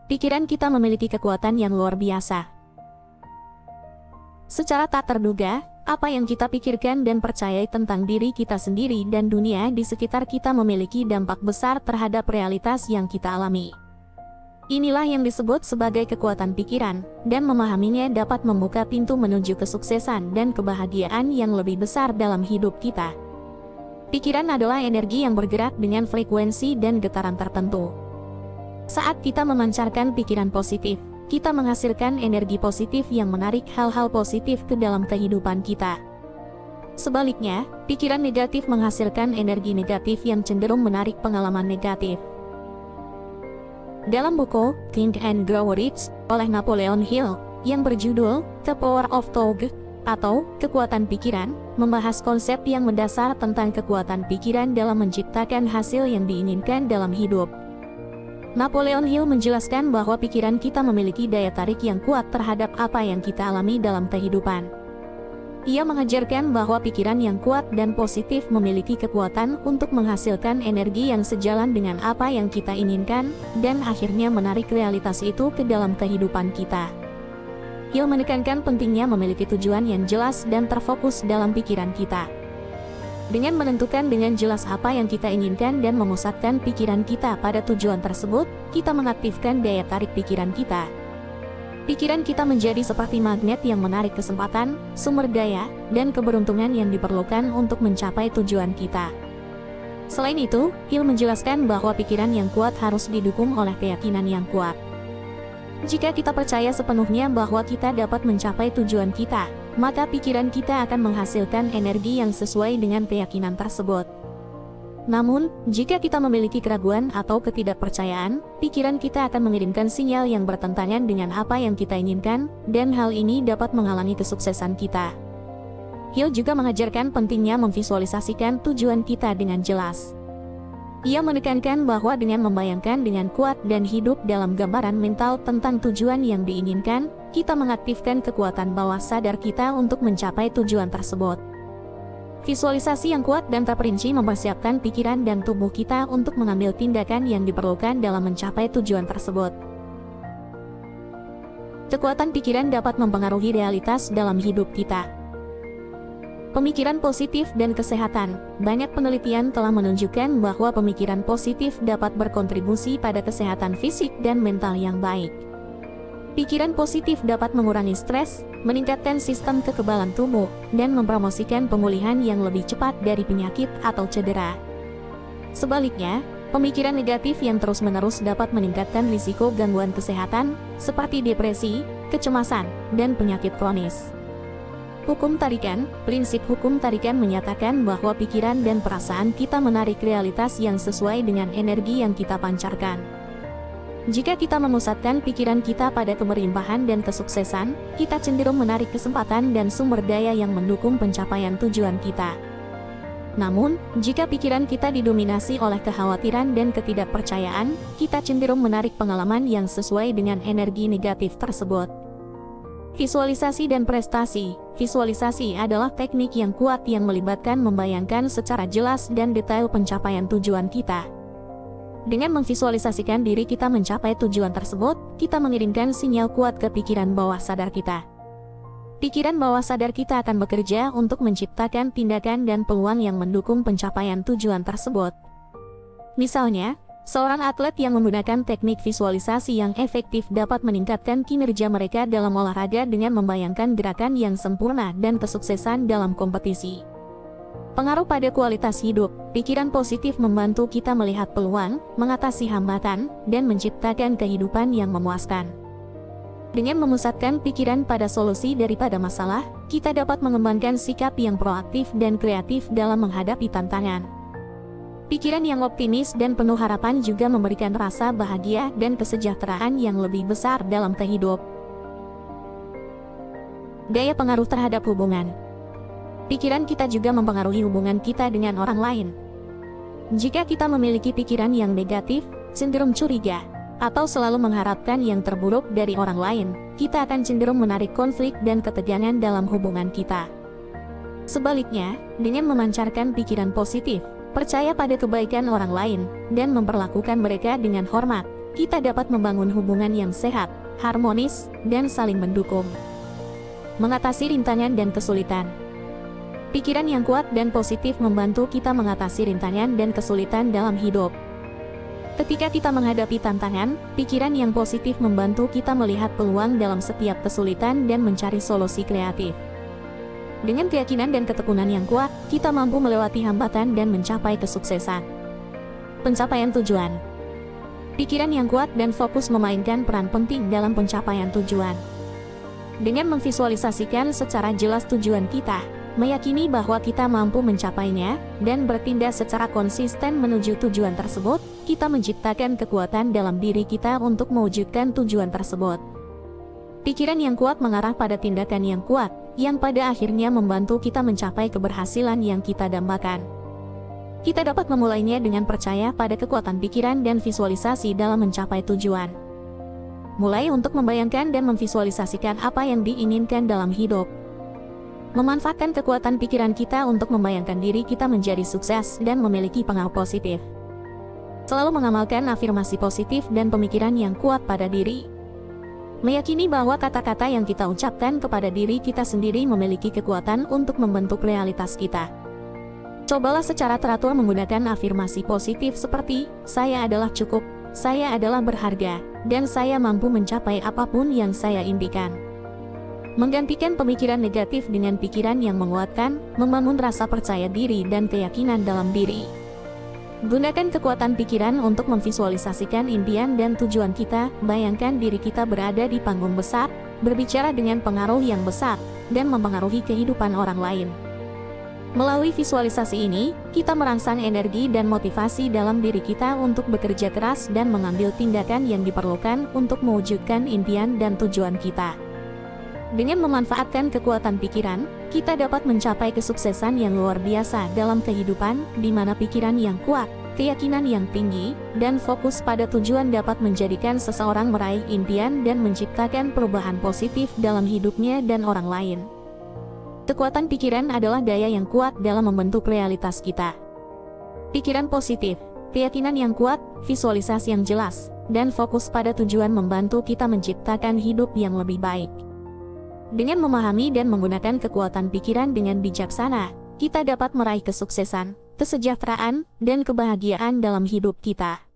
Pikiran kita memiliki kekuatan yang luar biasa. Secara tak terduga, apa yang kita pikirkan dan percayai tentang diri kita sendiri dan dunia di sekitar kita memiliki dampak besar terhadap realitas yang kita alami. Inilah yang disebut sebagai kekuatan pikiran, dan memahaminya dapat membuka pintu menuju kesuksesan dan kebahagiaan yang lebih besar dalam hidup kita. Pikiran adalah energi yang bergerak dengan frekuensi dan getaran tertentu. Saat kita memancarkan pikiran positif, kita menghasilkan energi positif yang menarik hal-hal positif ke dalam kehidupan kita. Sebaliknya, pikiran negatif menghasilkan energi negatif yang cenderung menarik pengalaman negatif. Dalam buku Think and Grow Rich oleh Napoleon Hill yang berjudul The Power of Thought atau Kekuatan Pikiran, membahas konsep yang mendasar tentang kekuatan pikiran dalam menciptakan hasil yang diinginkan dalam hidup. Napoleon Hill menjelaskan bahwa pikiran kita memiliki daya tarik yang kuat terhadap apa yang kita alami dalam kehidupan. Ia mengajarkan bahwa pikiran yang kuat dan positif memiliki kekuatan untuk menghasilkan energi yang sejalan dengan apa yang kita inginkan, dan akhirnya menarik realitas itu ke dalam kehidupan kita. Hill menekankan pentingnya memiliki tujuan yang jelas dan terfokus dalam pikiran kita. Dengan menentukan dengan jelas apa yang kita inginkan dan memusatkan pikiran kita pada tujuan tersebut, kita mengaktifkan daya tarik pikiran kita. Pikiran kita menjadi seperti magnet yang menarik kesempatan, sumber daya, dan keberuntungan yang diperlukan untuk mencapai tujuan kita. Selain itu, Hill menjelaskan bahwa pikiran yang kuat harus didukung oleh keyakinan yang kuat. Jika kita percaya sepenuhnya bahwa kita dapat mencapai tujuan kita, maka pikiran kita akan menghasilkan energi yang sesuai dengan keyakinan tersebut. Namun, jika kita memiliki keraguan atau ketidakpercayaan, pikiran kita akan mengirimkan sinyal yang bertentangan dengan apa yang kita inginkan, dan hal ini dapat menghalangi kesuksesan kita. Hill juga mengajarkan pentingnya memvisualisasikan tujuan kita dengan jelas. Ia menekankan bahwa dengan membayangkan dengan kuat dan hidup dalam gambaran mental tentang tujuan yang diinginkan, kita mengaktifkan kekuatan bawah sadar kita untuk mencapai tujuan tersebut. Visualisasi yang kuat dan terperinci mempersiapkan pikiran dan tubuh kita untuk mengambil tindakan yang diperlukan dalam mencapai tujuan tersebut. Kekuatan pikiran dapat mempengaruhi realitas dalam hidup kita. Pemikiran positif dan kesehatan. Banyak penelitian telah menunjukkan bahwa pemikiran positif dapat berkontribusi pada kesehatan fisik dan mental yang baik. Pikiran positif dapat mengurangi stres, meningkatkan sistem kekebalan tubuh, dan mempromosikan pemulihan yang lebih cepat dari penyakit atau cedera. Sebaliknya, pemikiran negatif yang terus-menerus dapat meningkatkan risiko gangguan kesehatan, seperti depresi, kecemasan, dan penyakit kronis. Hukum tarikan. Prinsip hukum tarikan menyatakan bahwa pikiran dan perasaan kita menarik realitas yang sesuai dengan energi yang kita pancarkan. Jika kita memusatkan pikiran kita pada kemerimpahan dan kesuksesan, kita cenderung menarik kesempatan dan sumber daya yang mendukung pencapaian tujuan kita. Namun, jika pikiran kita didominasi oleh kekhawatiran dan ketidakpercayaan, kita cenderung menarik pengalaman yang sesuai dengan energi negatif tersebut. Visualisasi dan prestasi. Visualisasi adalah teknik yang kuat yang melibatkan membayangkan secara jelas dan detail pencapaian tujuan kita. Dengan memvisualisasikan diri kita mencapai tujuan tersebut, kita mengirimkan sinyal kuat ke pikiran bawah sadar kita. Pikiran bawah sadar kita akan bekerja untuk menciptakan tindakan dan peluang yang mendukung pencapaian tujuan tersebut. Misalnya, seorang atlet yang menggunakan teknik visualisasi yang efektif dapat meningkatkan kinerja mereka dalam olahraga dengan membayangkan gerakan yang sempurna dan kesuksesan dalam kompetisi. Pengaruh pada kualitas hidup. Pikiran positif membantu kita melihat peluang, mengatasi hambatan, dan menciptakan kehidupan yang memuaskan. Dengan memusatkan pikiran pada solusi daripada masalah, kita dapat mengembangkan sikap yang proaktif dan kreatif dalam menghadapi tantangan. Pikiran yang optimis dan penuh harapan juga memberikan rasa bahagia dan kesejahteraan yang lebih besar dalam kehidupan. Daya pengaruh terhadap hubungan. Pikiran kita juga mempengaruhi hubungan kita dengan orang lain. Jika kita memiliki pikiran yang negatif, cenderung curiga, atau selalu mengharapkan yang terburuk dari orang lain, kita akan cenderung menarik konflik dan ketegangan dalam hubungan kita. Sebaliknya, dengan memancarkan pikiran positif, percaya pada kebaikan orang lain, dan memperlakukan mereka dengan hormat, kita dapat membangun hubungan yang sehat, harmonis, dan saling mendukung. Mengatasi rintangan dan kesulitan. Pikiran yang kuat dan positif membantu kita mengatasi rintangan dan kesulitan dalam hidup. Ketika kita menghadapi tantangan, pikiran yang positif membantu kita melihat peluang dalam setiap kesulitan dan mencari solusi kreatif. Dengan keyakinan dan ketekunan yang kuat, kita mampu melewati hambatan dan mencapai kesuksesan. Pencapaian tujuan. Pikiran yang kuat dan fokus memainkan peran penting dalam pencapaian tujuan. Dengan memvisualisasikan secara jelas tujuan kita, meyakini bahwa kita mampu mencapainya, dan bertindak secara konsisten menuju tujuan tersebut, kita menciptakan kekuatan dalam diri kita untuk mewujudkan tujuan tersebut. Pikiran yang kuat mengarah pada tindakan yang kuat, yang pada akhirnya membantu kita mencapai keberhasilan yang kita dambakan. Kita dapat memulainya dengan percaya pada kekuatan pikiran dan visualisasi dalam mencapai tujuan. Mulai untuk membayangkan dan memvisualisasikan apa yang diinginkan dalam hidup. Memanfaatkan kekuatan pikiran kita untuk membayangkan diri kita menjadi sukses dan memiliki pengaruh positif. Selalu mengamalkan afirmasi positif dan pemikiran yang kuat pada diri. Meyakini bahwa kata-kata yang kita ucapkan kepada diri kita sendiri memiliki kekuatan untuk membentuk realitas kita. Cobalah secara teratur menggunakan afirmasi positif seperti, "Saya adalah cukup, saya adalah berharga, dan saya mampu mencapai apapun yang saya impikan." Menggantikan pemikiran negatif dengan pikiran yang menguatkan, membangun rasa percaya diri dan keyakinan dalam diri. Gunakan kekuatan pikiran untuk memvisualisasikan impian dan tujuan kita. Bayangkan diri kita berada di panggung besar, berbicara dengan pengaruh yang besar, dan mempengaruhi kehidupan orang lain. Melalui visualisasi ini, kita merangsang energi dan motivasi dalam diri kita untuk bekerja keras dan mengambil tindakan yang diperlukan untuk mewujudkan impian dan tujuan kita. Dengan memanfaatkan kekuatan pikiran, kita dapat mencapai kesuksesan yang luar biasa dalam kehidupan, di mana pikiran yang kuat, keyakinan yang tinggi, dan fokus pada tujuan dapat menjadikan seseorang meraih impian dan menciptakan perubahan positif dalam hidupnya dan orang lain. Kekuatan pikiran adalah daya yang kuat dalam membentuk realitas kita. Pikiran positif, keyakinan yang kuat, visualisasi yang jelas, dan fokus pada tujuan membantu kita menciptakan hidup yang lebih baik. Dengan memahami dan menggunakan kekuatan pikiran dengan bijaksana, kita dapat meraih kesuksesan, kesejahteraan, dan kebahagiaan dalam hidup kita.